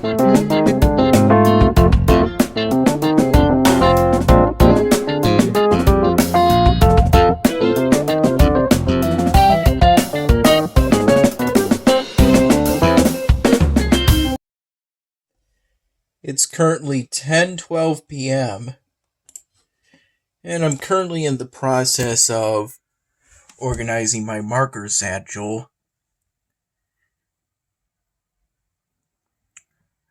It's currently 10:12 p.m. and I'm currently in the process of organizing my marker satchel.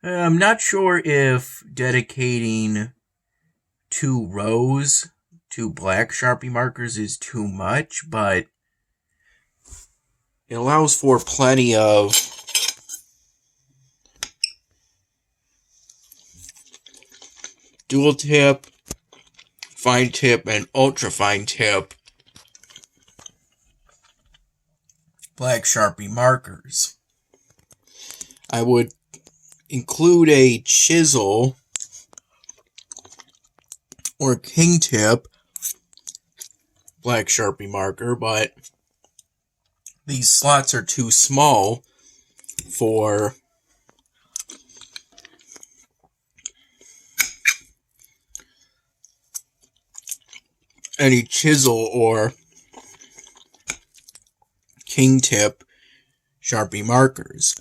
I'm not sure if dedicating 2 rows to black Sharpie markers is too much, but it allows for plenty of dual tip, fine tip, and ultra fine tip black Sharpie markers. I would include a chisel or king tip black Sharpie marker, but these slots are too small for any chisel or king tip Sharpie markers.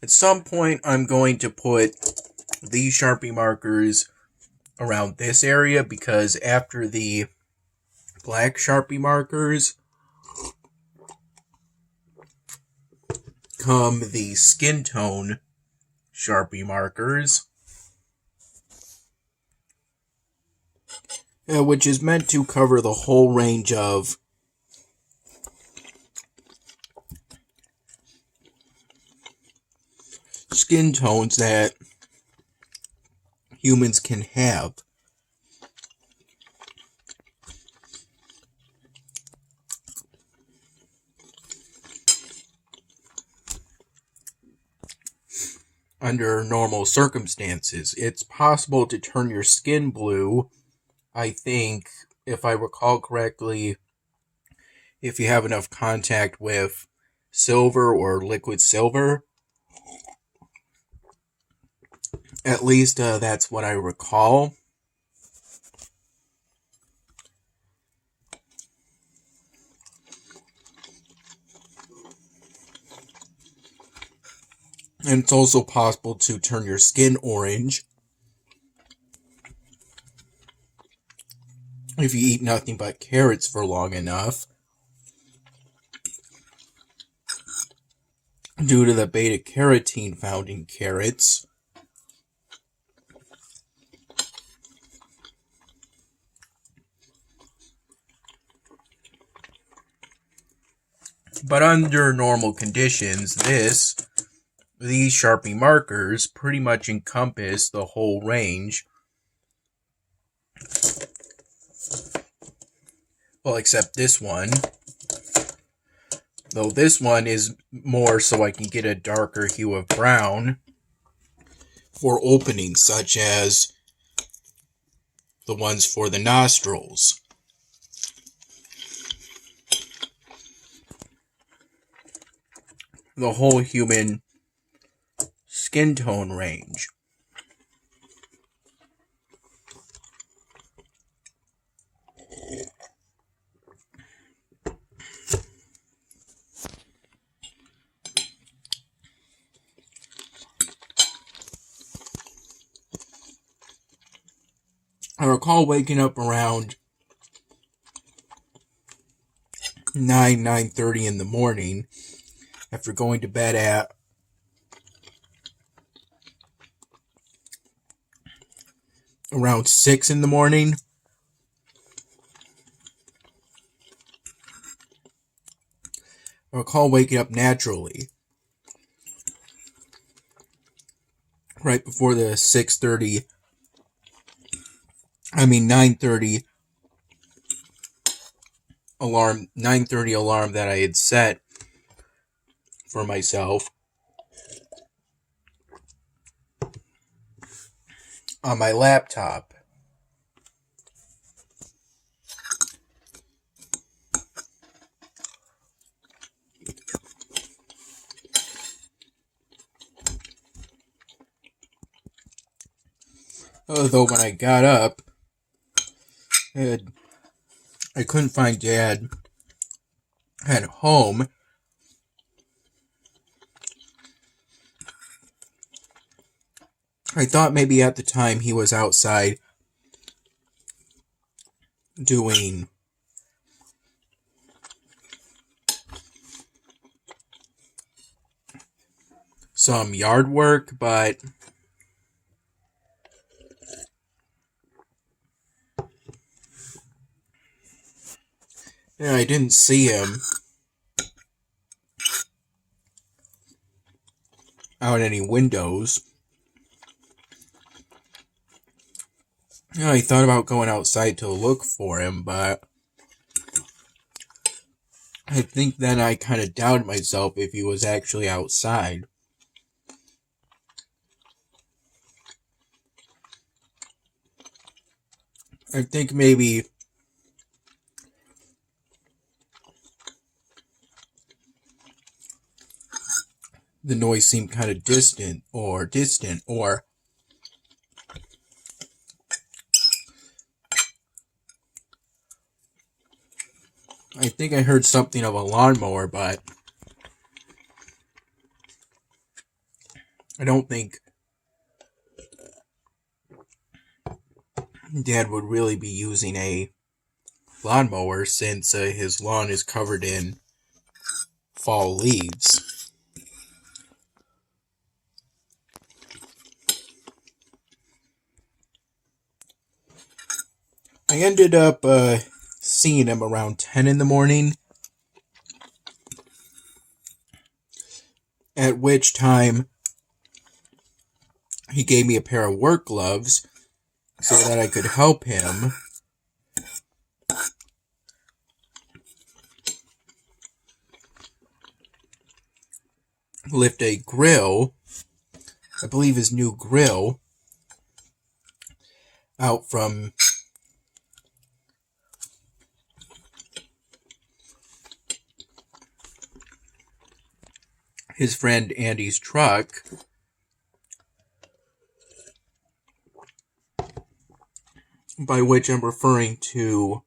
At some point, I'm going to put these Sharpie markers around this area, because after the black Sharpie markers come the skin tone Sharpie markers, which is meant to cover the whole range of skin tones that humans can have. Under normal circumstances, it's possible to turn your skin blue. I think, if I recall correctly, if you have enough contact with silver or liquid silver. At least that's what I recall. And it's also possible to turn your skin orange if you eat nothing but carrots for long enough, due to the beta carotene found in carrots. But under normal conditions, these Sharpie markers pretty much encompass the whole range. Well, except this one. Though this one is more so I can get a darker hue of brown for openings, such as the ones for the nostrils. The whole human skin tone range. I recall waking up around 9:30 in the morning after going to bed at around 6 in the morning. I recall waking up naturally right before the 9:30 alarm, 9:30 alarm that I had set for myself on my laptop. Although when I got up, I couldn't find Dad at home. I thought maybe at the time he was outside doing some yard work, but I didn't see him out any windows. I thought about going outside to look for him, but I think then I kind of doubted myself if he was actually outside. I think maybe the noise seemed kind of distant, or I think I heard something of a lawnmower, but I don't think Dad would really be using a lawnmower since his lawn is covered in fall leaves. I ended up seeing him around 10 in the morning, at which time he gave me a pair of work gloves so that I could help him lift a grill, I believe his new grill, out from his friend Andy's truck. By which I'm referring to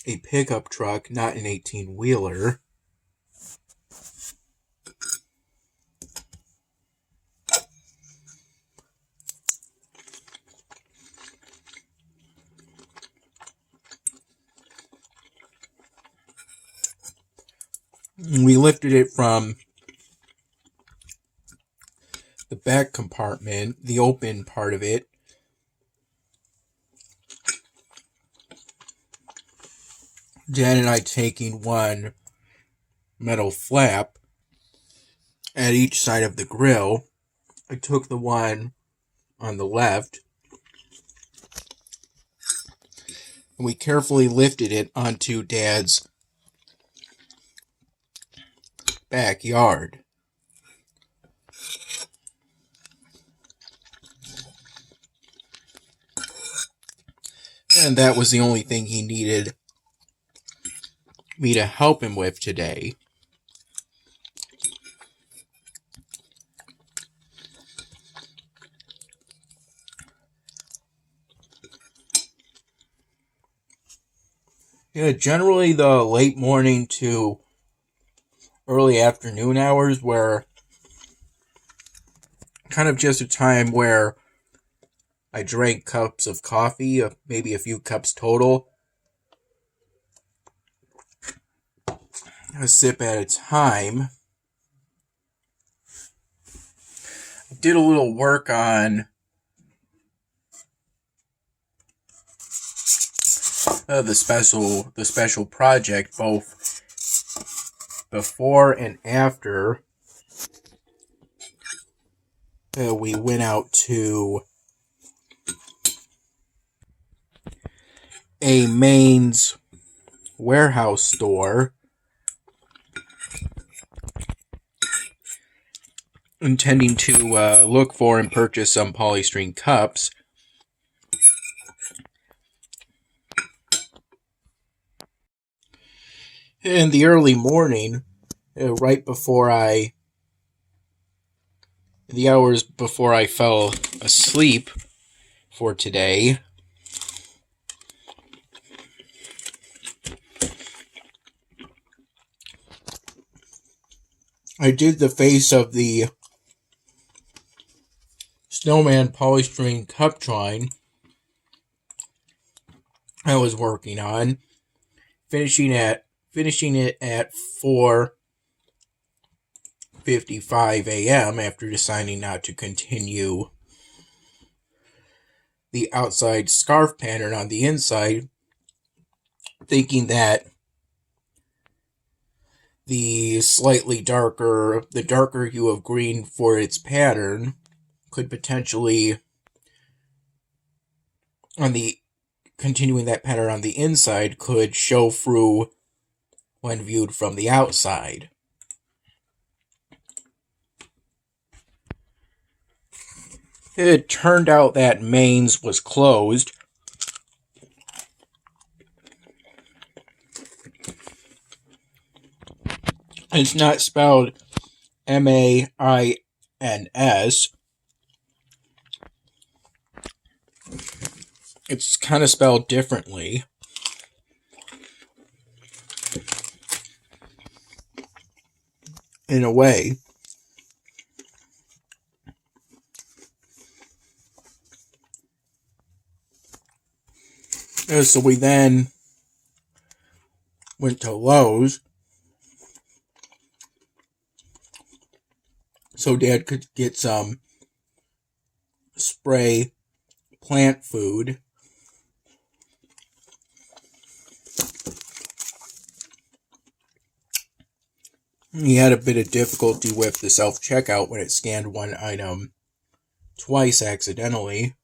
a pickup truck, not an 18-wheeler. We lifted it from the back compartment, the open part of it, Jan and I taking one metal flap at each side of the grill. I took the one on the left, and we carefully lifted it onto Dad's backyard. And that was the only thing he needed me to help him with today. Yeah, generally the late morning to early afternoon hours were kind of just a time where I drank cups of coffee, maybe a few cups total, a sip at a time. I did a little work on the special project, both before and after we went out to a mains warehouse store, intending to look for and purchase some polystyrene cups. In the early morning, right before the hours before I fell asleep for today, I did the face of the snowman polystyrene cup drawing I was working on, finishing it at 4:55 a.m. after deciding not to continue the outside scarf pattern on the inside, thinking that the darker hue of green for its pattern could potentially, continuing that pattern on the inside, could show through when viewed from the outside. It turned out that Maine's was closed. It's not spelled M-A-I-N-S. It's kind of spelled differently. In a way. So we then went to Lowe's so Dad could get some spray plant food. He had a bit of difficulty with the self-checkout when it scanned one item twice accidentally.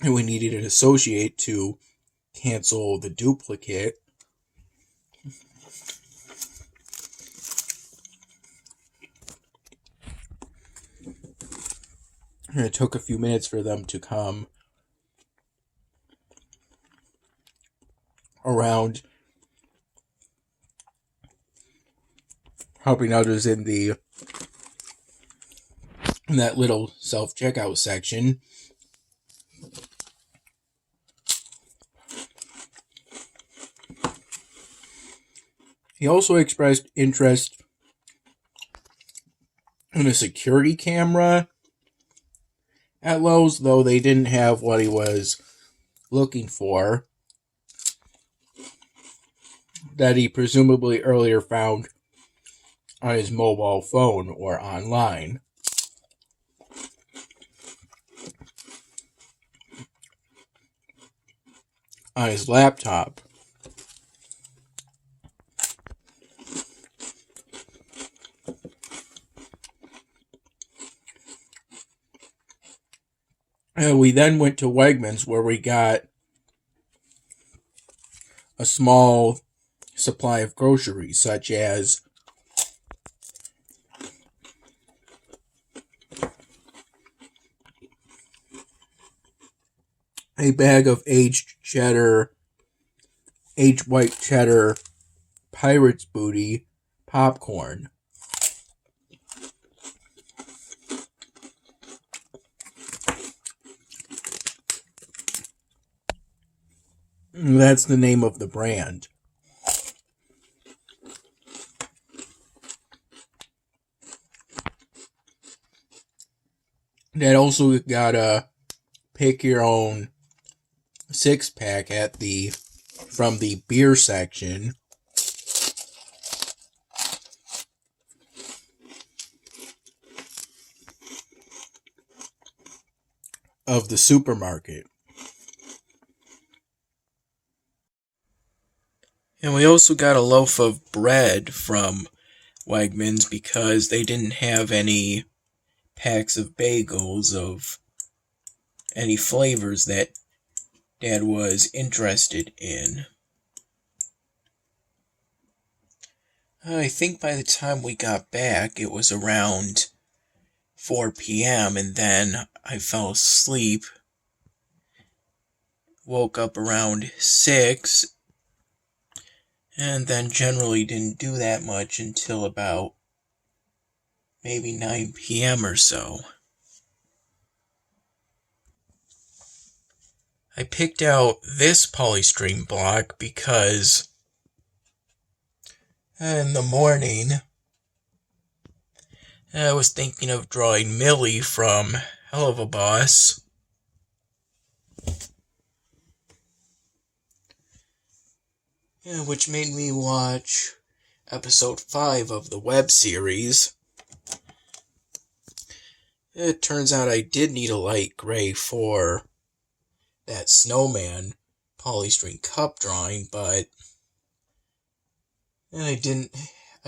And we needed an associate to cancel the duplicate. And it took a few minutes for them to come around, helping others in that little self-checkout section. He also expressed interest in a security camera at Lowe's, though they didn't have what he was looking for, that he presumably earlier found on his mobile phone or online. On his laptop. We then went to Wegmans, where we got a small supply of groceries, such as a bag of aged white cheddar Pirate's Booty popcorn. That's the name of the brand. That also got a pick your own 6-pack from the beer section of the supermarket. And we also got a loaf of bread from Wegmans because they didn't have any packs of bagels of any flavors that Dad was interested in. I think by the time we got back, it was around 4 p.m., and then I fell asleep. Woke up around 6, and then generally didn't do that much until about maybe 9 p.m. or so. I picked out this polystyrene block because in the morning I was thinking of drawing Millie from Hell of a Boss. Which made me watch episode 5 of the web series. It turns out I did need a light gray for that snowman polystyrene cup drawing, but I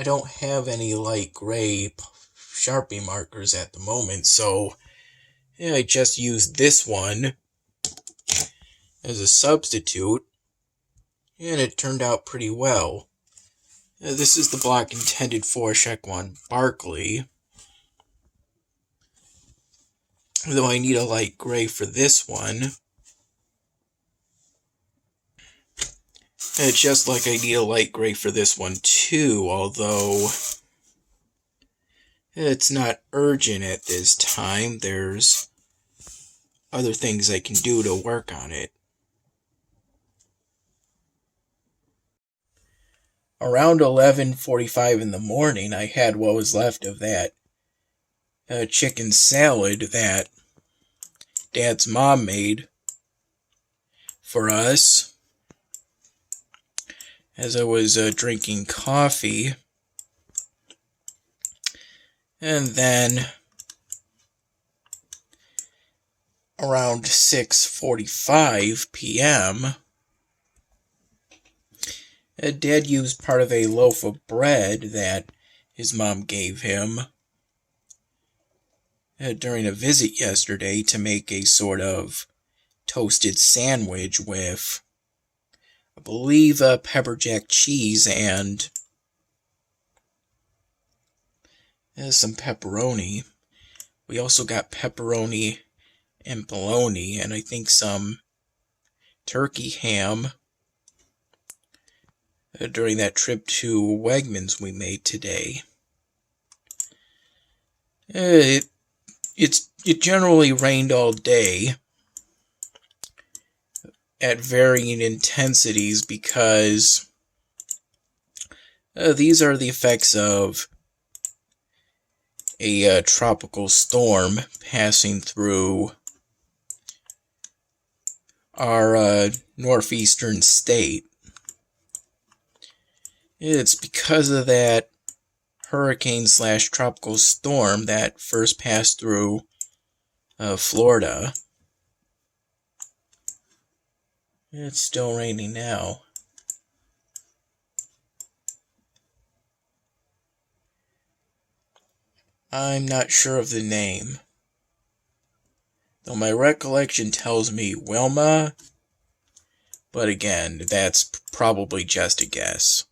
don't have any light gray Sharpie markers at the moment, so I just used this one as a substitute, and it turned out pretty well. This is the block intended for Shequan Barkley, though I need a light gray for this one. Just like I need a light gray for this one too, although it's not urgent at this time. There's other things I can do to work on it. Around 11:45 in the morning, I had what was left of that chicken salad that Dad's mom made for us. As I was drinking coffee, and then around 6:45 p.m., Dad used part of a loaf of bread that his mom gave him during a visit yesterday to make a sort of toasted sandwich with, I believe, pepper jack cheese and some pepperoni. We also got pepperoni and bologna, and I think some turkey ham during that trip to Wegmans we made today. It generally rained all day at varying intensities because these are the effects of a tropical storm passing through our northeastern state. It's because of that hurricane/tropical storm that first passed through Florida. It's still raining now. I'm not sure of the name, though my recollection tells me Wilma, but again, that's probably just a guess.